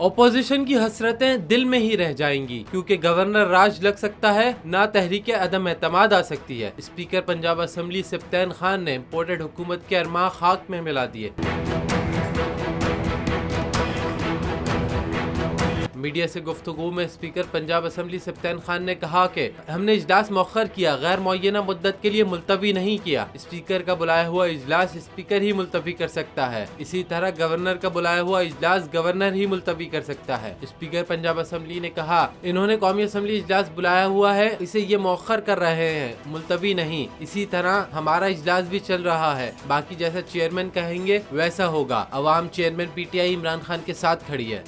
Opposition की हसरतें दिल में ही रह जाएंगी क्योंकि गवर्नर राज लग सकता है, ना तहरीक अदम एतमाद आ सकती है। स्पीकर पंजाब असम्बली सब्तैन खान ने इम्पोर्टेड हुकूमत के अरमा खाक में मिला दिए। मीडिया से गुफ्तगू में स्पीकर पंजाब असम्बली सब्तैन खान ने कहा कि हमने इजलास मौखर किया, गैर मुअय्यना मुद्दत के लिए मुलतवी नहीं किया। स्पीकर का बुलाया हुआ इजलास स्पीकर ही मुलतवी कर सकता है। इसी तरह गवर्नर का बुलाया हुआ इजलास गवर्नर ही मुलतवी कर सकता है। स्पीकर पंजाब असम्बली ने कहा, इन्होंने कौमी असम्बली इजलास बुलाया हुआ है, इसे ये मौखर कर रहे हैं, मुलतवी नहीं। इसी तरह हमारा इजलास भी चल रहा है, बाकी जैसा चेयरमैन कहेंगे वैसा होगा। अवाम चेयरमैन PTI इमरान खान के साथ खड़ी है।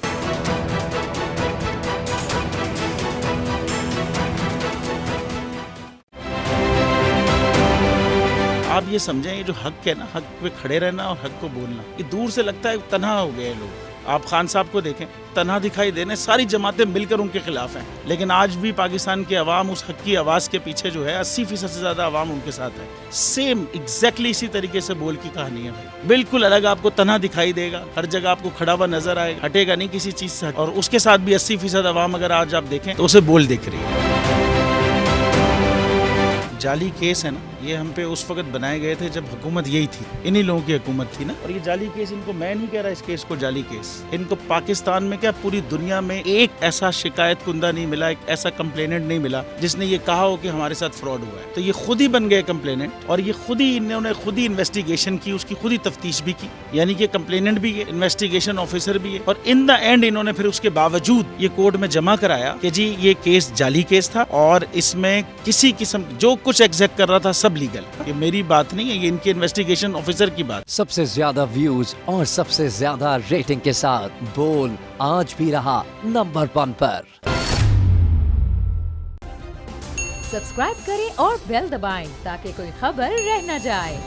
आप ये समझें, ये जो हक है ना, हक पे खड़े रहना और हक को बोलना, ये दूर से लगता है तन्हा हो गए लोग। आप खान साहब को देखें, तन्हा दिखाई देने, सारी जमातें मिलकर उनके खिलाफ हैं, लेकिन आज भी पाकिस्तान के अवाम उस हक की आवाज़ के पीछे जो है 80% से ज़्यादा अवाम उनके साथ है। सेम एग्जैक्टली इसी तरीके से बोल की कहानी है भाई। बिल्कुल अलग आपको तन्हा दिखाई देगा, हर जगह आपको खड़ा हुआ नजर आएगा, हटेगा नहीं किसी चीज़ से। और उसके साथ भी 80% अवाम अगर आज आप देखें तो उसे बोल दिख रही है। जाली केस है ना, ये हम पे उस वक्त बनाए गए थे जब हुकूमत यही थी, इन्हीं लोगों की हुकूमत थी ना। और ये जाली केस, इनको मैं नहीं कह रहा इस केस को जाली केस, इनको पाकिस्तान में क्या पूरी दुनिया में एक ऐसा शिकायत कुंदा नहीं मिला, एक ऐसा कंप्लेनेंट नहीं मिला जिसने ये कहा हो कि हमारे साथ फ्रॉड हुआ है। तो ये खुद ही बन गए कंप्लेनेंट और ये खुद ही इन्होंने खुद ही इन्वेस्टिगेशन की, उसकी खुद ही तफ्तीश भी की, यानी कि कंप्लेनेंट भी है, इन्वेस्टिगेशन ऑफिसर भी है। और इन द एंड इन्होंने फिर उसके बावजूद ये कोर्ट में जमा कराया कि जी ये केस जाली केस था और इसमें किसी किस्म जो कुछ एग्जैक्ट कर रहा था सब लीगल। ये मेरी बात नहीं है, ये इनके इन्वेस्टिगेशन ऑफिसर की बात। सबसे ज्यादा व्यूज और सबसे ज्यादा रेटिंग के साथ बोल आज भी रहा नंबर 1 पर। सब्सक्राइब करें और बेल दबाएं ताकि कोई खबर रह न जाए।